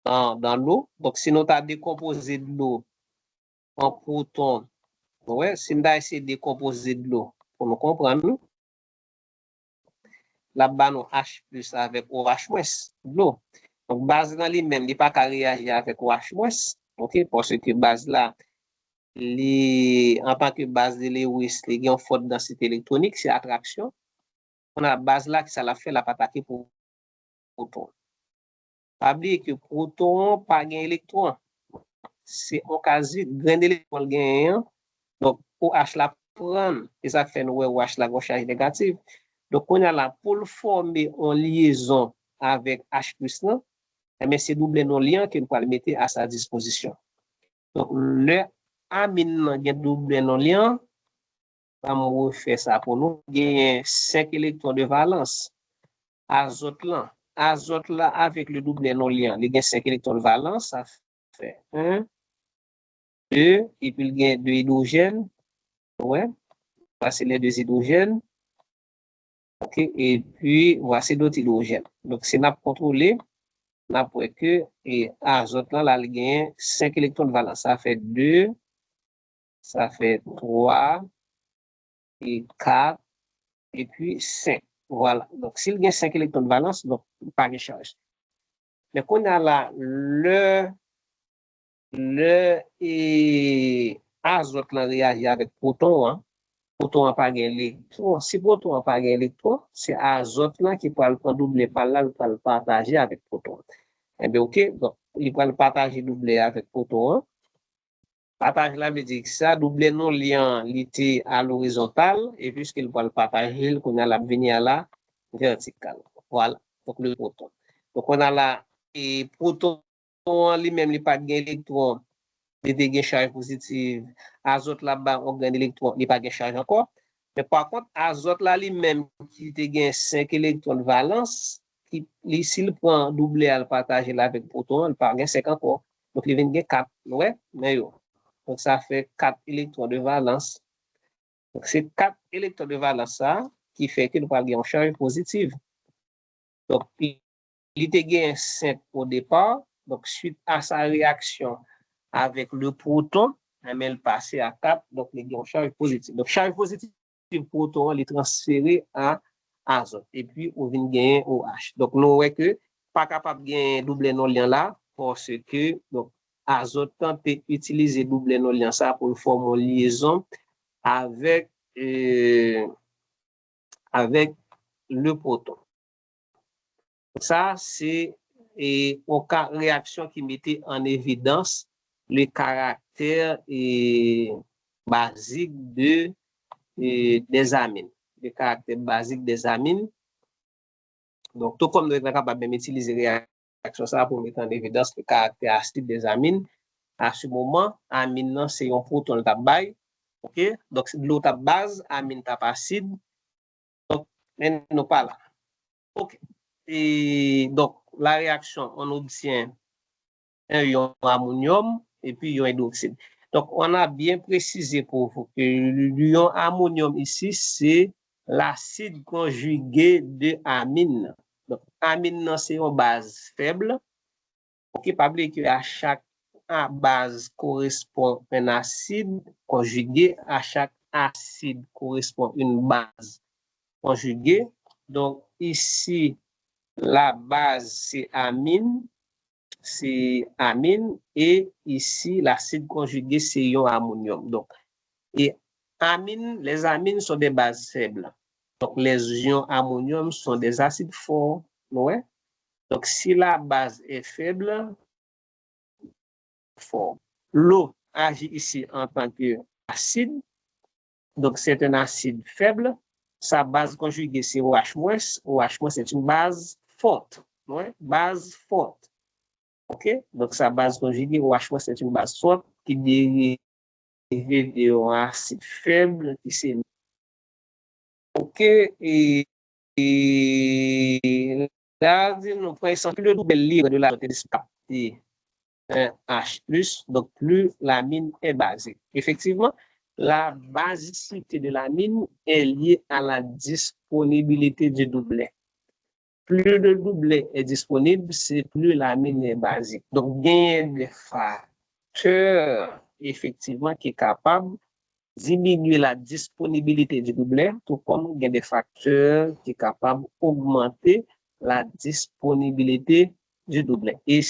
dans l'eau. Donc, si nous avons décomposé de l'eau en proton, ouais, si nous avons essayé de décomposer de l'eau, pour nous comprendre, là-bas, nous H plus avec OH moins de l'eau. Donc, base là, lui-même, il n'est pas qu'à réagir avec OH moins, OK, parce que base là, en tant que base de Lewis, il y a une forte densité électronique, c'est attraction. On a la base là qui ça l'a fait, la attaquer pour proton. Pas oublier que proton pas gain électron. C'est un quasi grain d'électron gain. Donc OH la prendre et ça fait nous OH la charge négative. Donc on a là pour former en liaison avec H+ là, mais c'est double non lien qu'il va le mettre à sa disposition. Donc le amine gain double non lien, on va refaire ça pour nous. Gain 5 électrons de valence. Azote là avec le doublet non liant, il y a 5 électrons de valence, ça fait 1, 2, et puis il y a 2 hydrogènes. Ouais, voici les 2 hydrogènes. OK, et puis voici d'autres hydrogènes. Donc, si on a contrôlé, on a pour que azote là, il y a 5 électrons de valence, ça fait 2, ça fait 3, et 4, et puis 5. Voilà. Donc, s'il y a 5 électrons de valence, donc, pas de charge. Mais qu'on a là le azote là réagit avec proton, hein. Proton n'a pas d'électron. Si proton n'a pas d'électron, c'est azote là qui peut le doubler par là, il peut le partager avec proton. Eh bien, OK, donc, il peut le partager doubler avec proton. Hein. Partage là veut dire que ça, doubler non lien, il était à l'horizontale, et puisqu'il peut le partager, il qu'on a la venir là, verticale. Voilà, donc le proton. Donc, on a là, et proton lui-même, il n'a pas d'électron. Il y a une charge positive. Azote là-bas, on gagne électron, il n'y a pas de charge encore. Mais par contre, azote là, lui-même, qui a 5 électrons de valence, s'il prend doublé à le partager là avec proton, il pas 5 encore. Donc, il vient 4. Ouais, mais yo. Donc, ça fait 4 électrons de valence. Donc, c'est 4 électrons de valence ça, qui fait qu'il va avoir une charge positive. Donc, il a 5 au départ. Donc, suite à sa réaction avec le proton, elle passe à 4, donc il y a une charge positive. Donc, charge positive, proton, il est transféré à azote. Et puis, on vient gagner OH. Donc, nous voyons que pas capable de gagner double non lien là, parce que, donc, azote peut utiliser double non-liant ça pour former une liaison avec, avec le proton. Ça, c'est une réaction qui mettait en évidence le caractère basique des amines. Le caractère basique des amines. Donc, tout comme nous sommes capables d'utiliser réaction ça pour mettre en évidence le caractère acide des amines, à ce moment, amine, c'est un proton tabac. OK? Donc, l'autre base, amine tape acide. Donc, nous pas là. OK. Et donc, la réaction, on obtient un ion ammonium et puis ion hydroxyde. Donc, on a bien précisé pour vous que l'ion ammonium ici, c'est l'acide conjugué de amine. Donc, amine, c'est une base faible. OK, pas oublier qu'à chaque base correspond un acide conjugué, à chaque acide correspond une base conjuguée. Donc, ici, la base, c'est amine et ici, l'acide conjugué, c'est ion ammonium. Donc, et les amines sont des bases faibles. Donc, les ions ammonium sont des acides forts. Ouais? Donc, si la base est faible, fort. L'eau agit ici en tant qu'acide. Donc, c'est un acide faible. Sa base conjuguée, c'est OH-. OH- c'est une base forte. Ouais? Base forte. OK? Donc, sa base conjuguée, OH-, c'est une base forte qui dérive d'un acide faible qui c'est. OK? Et là, nous prenons le double libre de la capté un H+, donc plus l'amine est basique. Effectivement, la basicité de l'amine est liée à la disponibilité du doublet. Plus le doublet est disponible, c'est plus l'amine est basique. Donc, il y a des facteurs, effectivement, qui sont capables de diminuer la disponibilité du doublet, tout comme il y a des facteurs qui sont capables d'augmenter la disponibilité du doublet. Et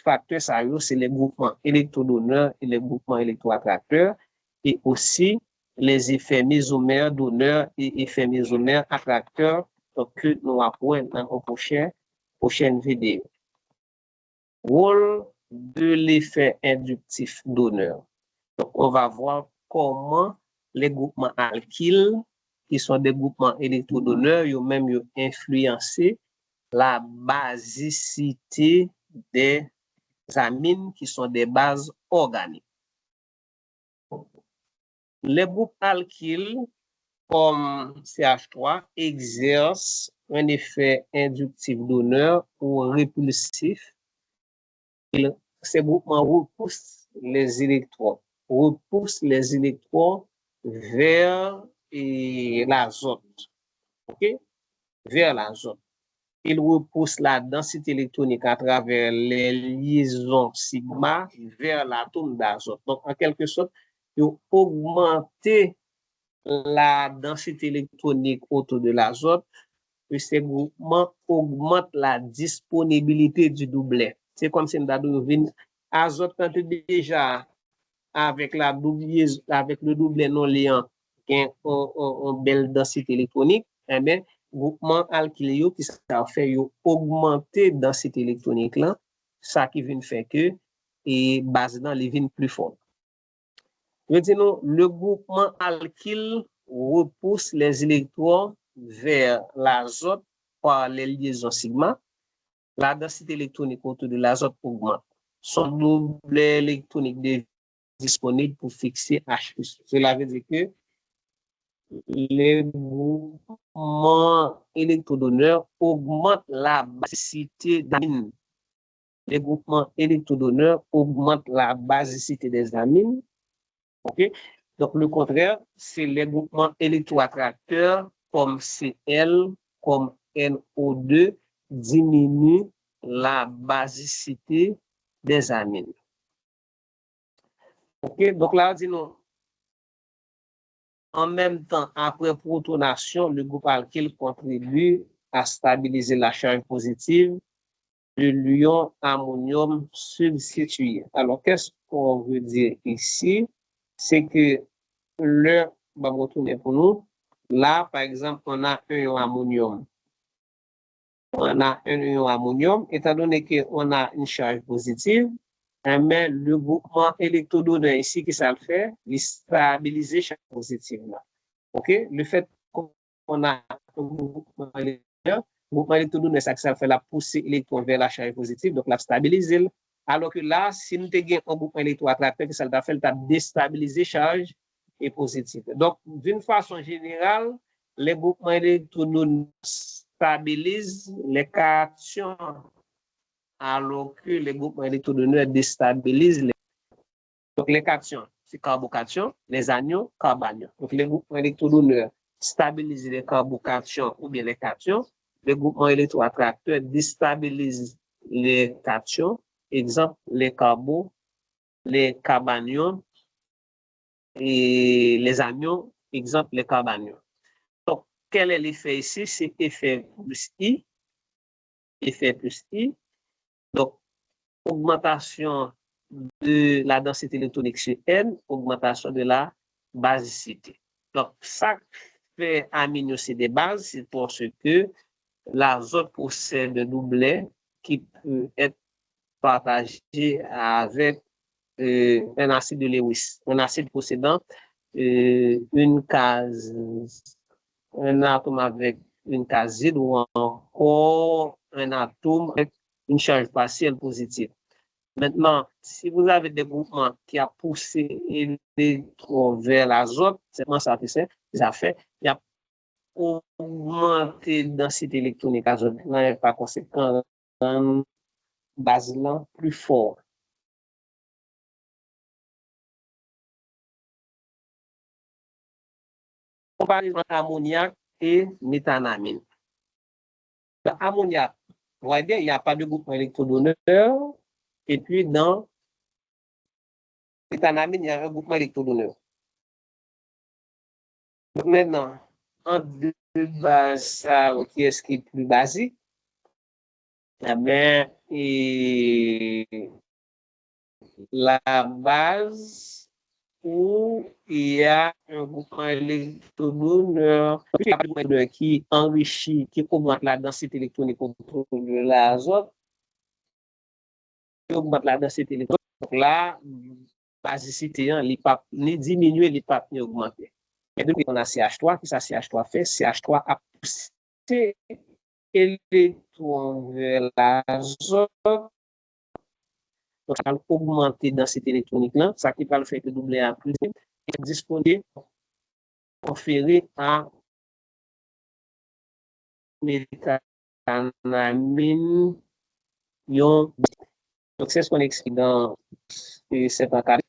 facteurs, ça, c'est les groupements électrodonneurs et les groupements électroattracteurs, et aussi les effets mésomères donneurs et effets mésomères attracteurs que nous apprenons dans la prochaine vidéo. Rôle de l'effet inductif donneur. Donc, on va voir comment les groupements alkyles, qui sont des groupements électrodonneurs, ils ont même influencé la basicité des amines qui sont des bases organiques. Les groupes alkyles, comme CH3, exercent un effet inductif donneur ou répulsif. Ces groupements repoussent les électrons vers l'azote. OK? Vers l'azote. Ils repoussent la densité électronique à travers les liaisons sigma vers l'atome d'azote. Donc, en quelque sorte, ils ont augmenté la densité électronique autour de l'azote, et ces groupements augmentent la disponibilité du doublet. C'est comme si nous avons azote quand déjà avec le doublet non liant qui a une belle densité électronique, eh bien, groupement alkyle qui ça fait augmenter densité électronique là, ça qui vient faire que et base dans les vignes plus fortes. Maintenant, le groupement alkyle repousse les électrons vers l'azote par les liaisons sigma. La densité électronique autour de l'azote augmente. Son doublet électronique devient disponible pour fixer H+. Cela veut dire que les groupements électrodonneurs augmentent la basicité d'amines. Les groupements électrodonneurs augmentent la basicité des amines. OK? Donc, le contraire, c'est les groupements électroattracteurs comme Cl, comme NO2, diminuent la basicité des amines. OK? Donc là, dis-nous, en même temps, après protonation, le groupe alkyle contribue à stabiliser la charge positive de l'ion ammonium substitué. Alors, qu'est-ce qu'on veut dire ici? C'est que le, va me retourner pour nous. Là, par exemple, on a un ion ammonium. On a un ion ammonium, étant donné qu'on a une charge positive, mais le groupement électrodonneur ici, qui ça le fait, il stabilise la charge positive là. OK? Le fait qu'on a un groupement électrodonneur, ça fait la pousser l'électron vers la charge positive, donc la stabiliser. Alors que là, si nous avons un groupement électroattracteur, ça va faire déstabiliser la charge et positive. Donc, d'une façon générale, les groupements électrodonneurs stabilisent les cations, alors que les groupements électrodonneurs déstabilisent les. Donc, les cations, c'est carbocations, les anions, carbanions. Donc, les groupements électrodonneurs stabilisent les carbocations ou bien les cations. Les groupements électroattracteurs déstabilisent les cations. Exemple, les carbos, les carbanions et les anions. Exemple, les carbanions. Donc, quel est l'effet ici? C'est effet plus I. Effet plus I. Donc, augmentation de la densité électronique chez N, augmentation de la basicité. Donc, ça fait amino c'est des bases, c'est parce que l'azote possède un doublet qui peut être partagé avec un acide de Lewis, un acide possédant une case, un atome avec une caside ou encore un atome avec une charge partielle positive. Maintenant, si vous avez des groupements qui a poussé l'électron vers l'azote, c'est comment ça fait? Ça fait, il y a augmenté la densité électronique azote, par conséquent, un base plus fort. Comparaison entre ammoniac et méthanamine. L'ammoniac, vous voyez bien, il n'y a pas de groupement électrodonneur. Et puis, dans méthanamine, il y a un groupement électrodonneur. Donc, maintenant, en deux bases, qui est-ce qui est plus basique? Eh bien, la base où il y a un groupement électrodonneur qui enrichit, qui augmente la densité électronique autour de l'azote, qui augmente la densité électronique. Donc là, basicité, ni diminuer, ni pas ni augmenter. Et donc, on a CH3, qui ça CH3 fait? CH3 a poussé l'électron vers l'azote. Donc, ça va augmenter la densité électronique là, ça qui va le faire que doubler à plus est disponible conféré à méthanamine ion. Donc, c'est ce qu'on explique dans cette encadré.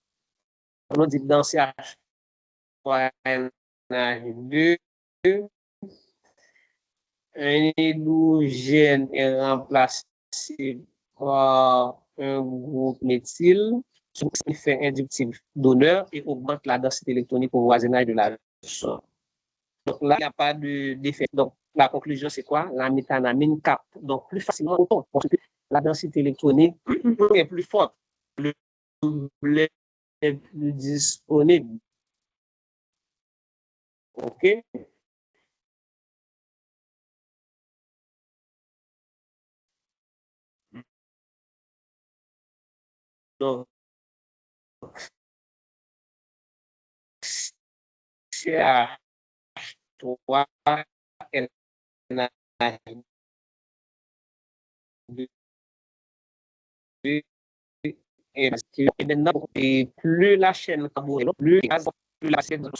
On dit dans CH3NH2, un hydrogène est remplacé par un groupe méthyle, qui fait inductif d'honneur et augmente la densité électronique au voisinage de la zone. Donc là, il n'y a pas d'effet. Donc la conclusion, c'est quoi? La méthanamine capte donc plus facilement le photon, parce que la densité électronique est plus forte. Le doublet est plus disponible. OK? Donc, CH3 et maintenant, plus la chaîne carbone, plus la chaîne de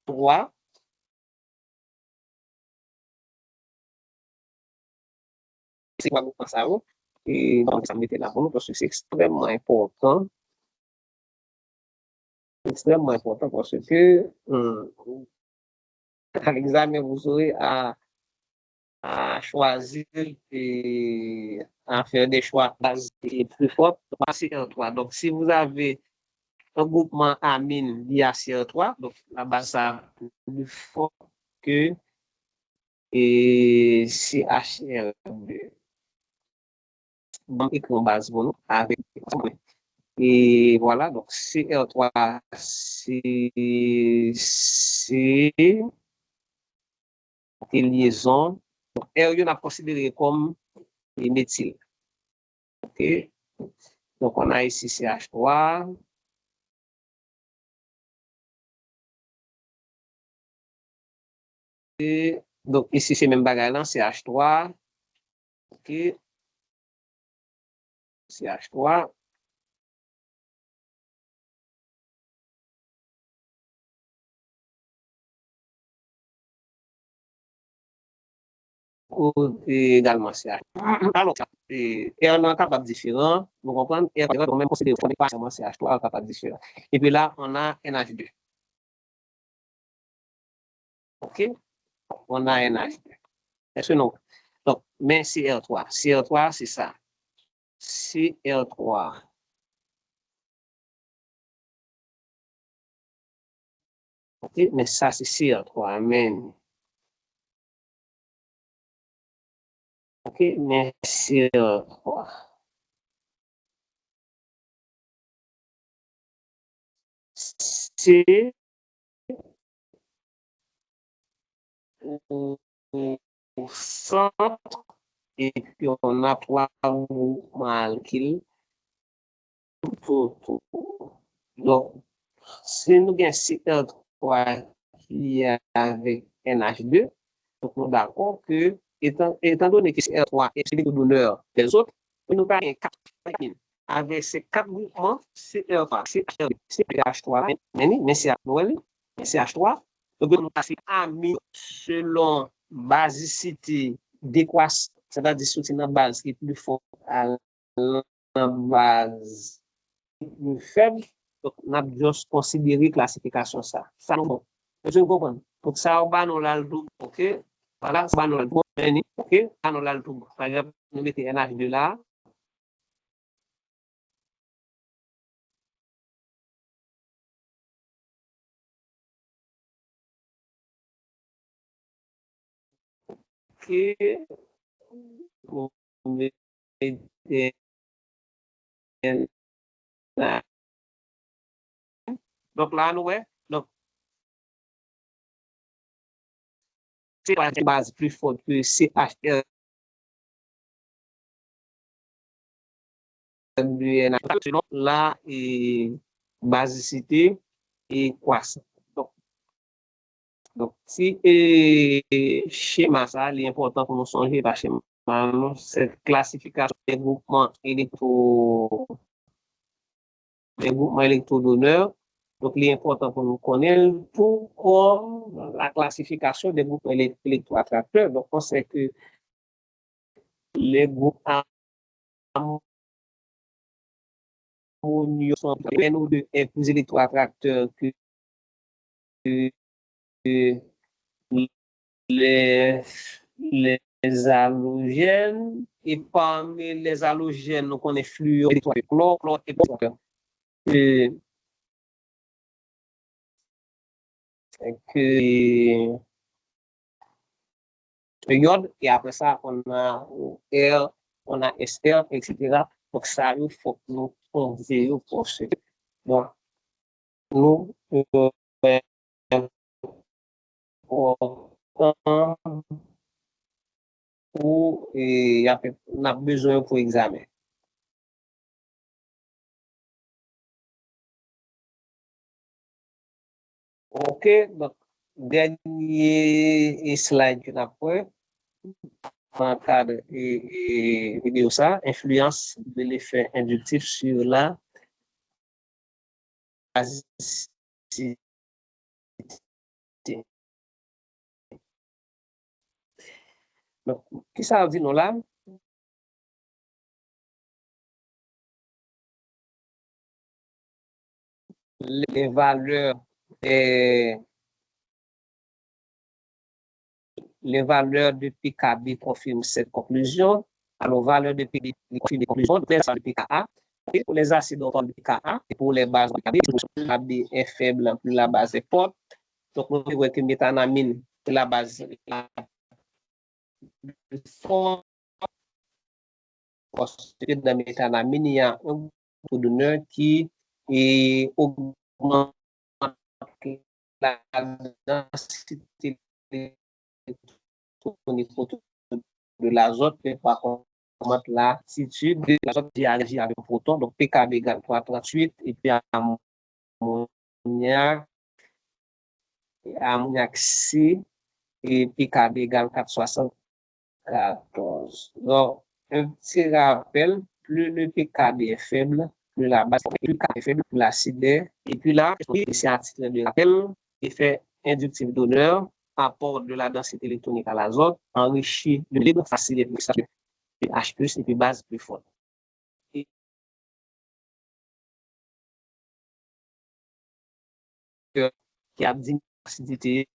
3. C'est quoi vous pensez à vous? Et donc, ça mettait là pour nous parce que c'est extrêmement important. Extrêmement important parce que à l'examen, vous aurez à choisir et à faire des choix basés plus forts. Donc, si vous avez un groupement amine lié à CR3, donc la base ça plus fort que et CHR2. Bon, écrit en base pour nous avec. Et voilà, donc CR3, c'est liaison. Donc, R, on a considéré comme méthyle. OK? Donc, on a ici CH3. Et donc, ici, c'est même bagage là, CH3. OK? CH3. Également CH3. Alors, R est capable différent. Vous comprenez? R est même considéré comme pas seulement CH3 capable différent. Et puis là, on a NH2. OK? On a NH2. Est-ce que non? Donc, mais CR3. CR3, c'est ça. CR3. OK? Mais ça, c'est CR3. Amen. OK? Mais CR3. C'est au centre et puis on a trois mouvements alkyles. Donc, si nous avons CR3 qui est avec NH2, donc nous sommes d'accord que, étant donné que CR3 est le donneur des autres, nous avons 4 avec ces 4 groupements, CR3, CH3, mais CH3, donc nous passons amis selon basicité décroissance, c'est-à-dire sortir dans la base qui est plus fort à la base plus faible, donc on a juste considéré classification ça. Ça nous bon. Je comprends. Donc ça, on va nous la double, ok? Voilà, ça va nous la double, ok? Ça nous la double. Par exemple, nous mettons NH2 là. Ok. Vous mettez là. Donc là, nous, ouais. Donc, c'est une base plus forte que CHR. Là, et basicité et croissance. Donc, si schéma ça, il est important pour nous songer par schéma, cette classification des groupements électrodonneurs. Donc, il est important pour nous connaître pourquoi la classification des groupements électroattracteurs. Donc, on sait que les groupes ammoniaux sont plus électroattracteurs que les, les halogènes. Et parmi les halogènes, nous connaissons fluor, chlore et que iode, et après ça, on a R, on a SR, etc. Donc, ça, il faut que nous considérions pour ce. Donc, nous, pour, et on a besoin pour examen. OK, donc, dernier slide que nous avons dans le cadre de vidéo ça, influence de l'effet inductif sur la basicité. Donc, qui ça veut dire nous là? Les valeurs les valeurs de PKB confirment cette conclusion. Alors, valeurs de PKB confirment les conclusions de pKa. Et pour les acides, on parle de pKa. Et pour les bases, PKB est faible, plus la base est forte. Donc, nous voyons que méthanamine, la base fort parce que dans méthanamine, il y a un groupe d'honneur qui augmente la densité de l'azote et par contre l'attitude de l'azote réagit avec le proton, donc PKB égale 338 et puis ammoniac C et PKB égale 474. Donc, un petit rappel, plus le PKB est faible, plus la base est faible, plus l'acide est. Et puis là, c'est un titre de rappel, effet inductif d'honneur, apport de la densité électronique à l'azote, enrichi de libre, facilite l'oxydation de H+, et puis base plus forte. Qui a diminué l'acidité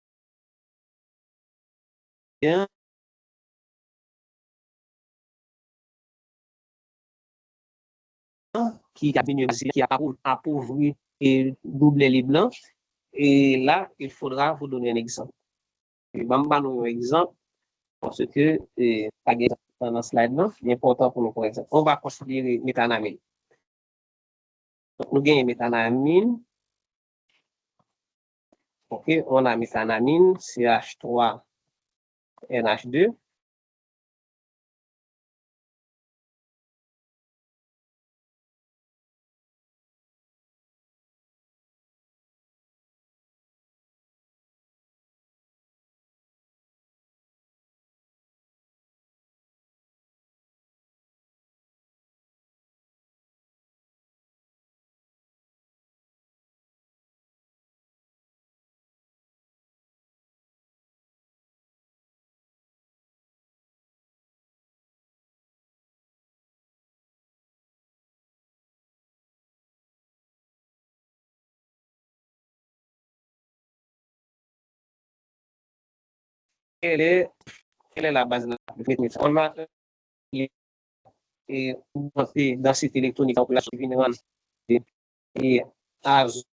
qui a diminué, qui a appauvri et doublé les blancs. Et là, il faudra vous donner un exemple. Je vais vous donner un exemple parce que dans ce slide, c'est important pour nous, par exemple. On va considérer méthanamine. Donc, nous avons méthanamine. OK, on a méthanamine, CH3NH2. Quelle est la base de la méthanamine? On a et densité électronique en population générale et azote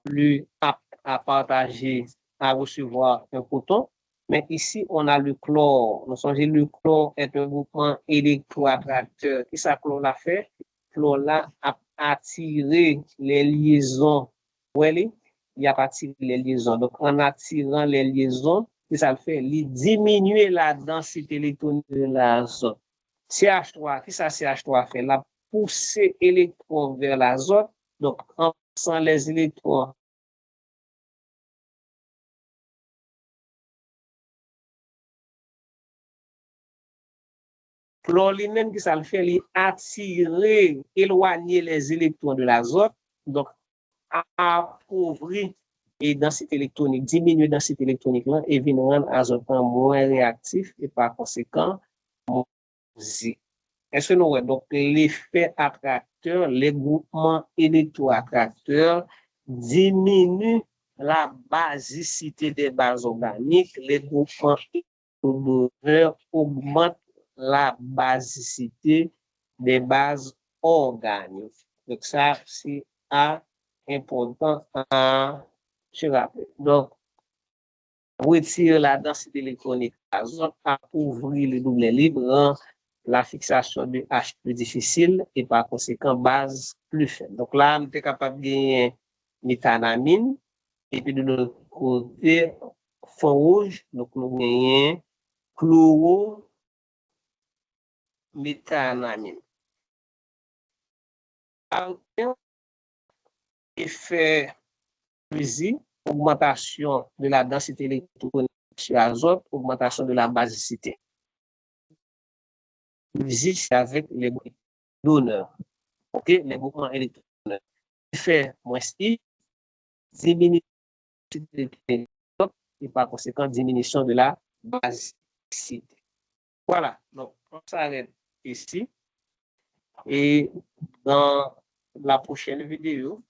plus apte à partager, à recevoir un proton. Mais ici, on a le chlore. Nous savons que le chlore est un groupement électroattracteur. Qu'est-ce que ça chlore l'a fait? Chlore là a attiré les liaisons. Il y a attiré les liaisons. Donc, en attirant les liaisons, ça le fait? Il diminue la densité électronique de l'azote. CH3, qui ça CH3 fait? La poussée électron vers l'azote, donc en passant les électrons chlorine, qui ça le fait? Il attirer, éloigner les électrons de l'azote, donc appauvrir et densité électronique, diminuer densité électronique là, et venir rendre l'azote moins réactif et par conséquent moins zi. Est-ce que nous voyons donc l'effet attracteur, les groupements électroattracteurs diminuent la basicité des bases organiques, les groupements électroattracteurs augmentent la basicité des bases organiques. Donc ça, c'est important à se rappeler. Donc, retirer la densité électronique azote, appauvrir le double libre, la fixation de H plus difficile et par conséquent base plus faible. Donc là, on est capable de gagner méthanamine et puis de l'autre côté, fond rouge, donc nous gagnons chlorométhanamine. Effet fusil, augmentation de la densité électronique sur azote, augmentation de la basicité. Fusil, c'est avec les groupes d'honneur. OK, les groupements électroniques. Effet moins I, diminution et par conséquent diminution de la basicité. Voilà, donc on s'arrête ici et dans la prochaine vidéo,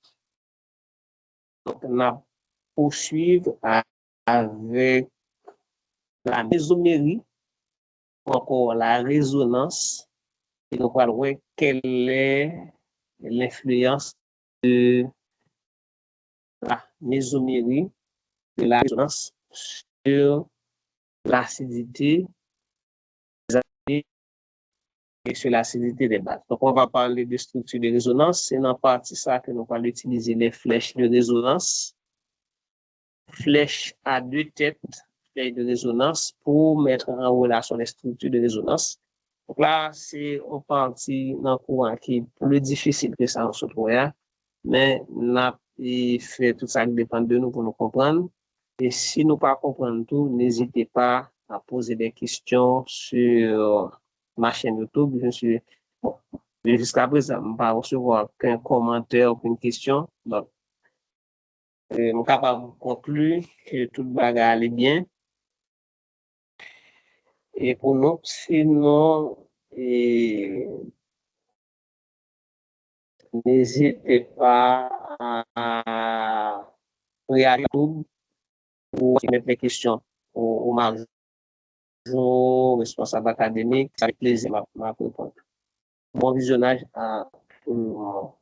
donc, on va poursuivre avec la mésomérie, encore la résonance, et donc on va voir quelle est l'influence de la mésomérie, de la résonance sur l'acidité et sur l'acidité des bases. Donc, on va parler de structure de résonance. C'est dans la partie ça que nous allons utiliser les flèches de résonance. Flèches à deux têtes, flèches de résonance pour mettre en relation les structures de résonance. Donc là, c'est une partie dans le courant qui est plus difficile que ça en se trouve, mais on a fait tout ça qui dépend de nous pour nous comprendre. Et si nous pas comprendre tout, n'hésitez pas à poser des questions sur ma chaîne YouTube. Bon, jusqu'à présent, je n'ai pas recevoir aucun commentaire, aucune question. Donc, je suis capable de conclure que tout le bagage allait bien. Et pour nous, sinon, n'hésitez pas à regarder YouTube pour mettre des questions au Marjo, responsable académique. Avec plaisir, ma répondre. Bon visionnage à tout le monde.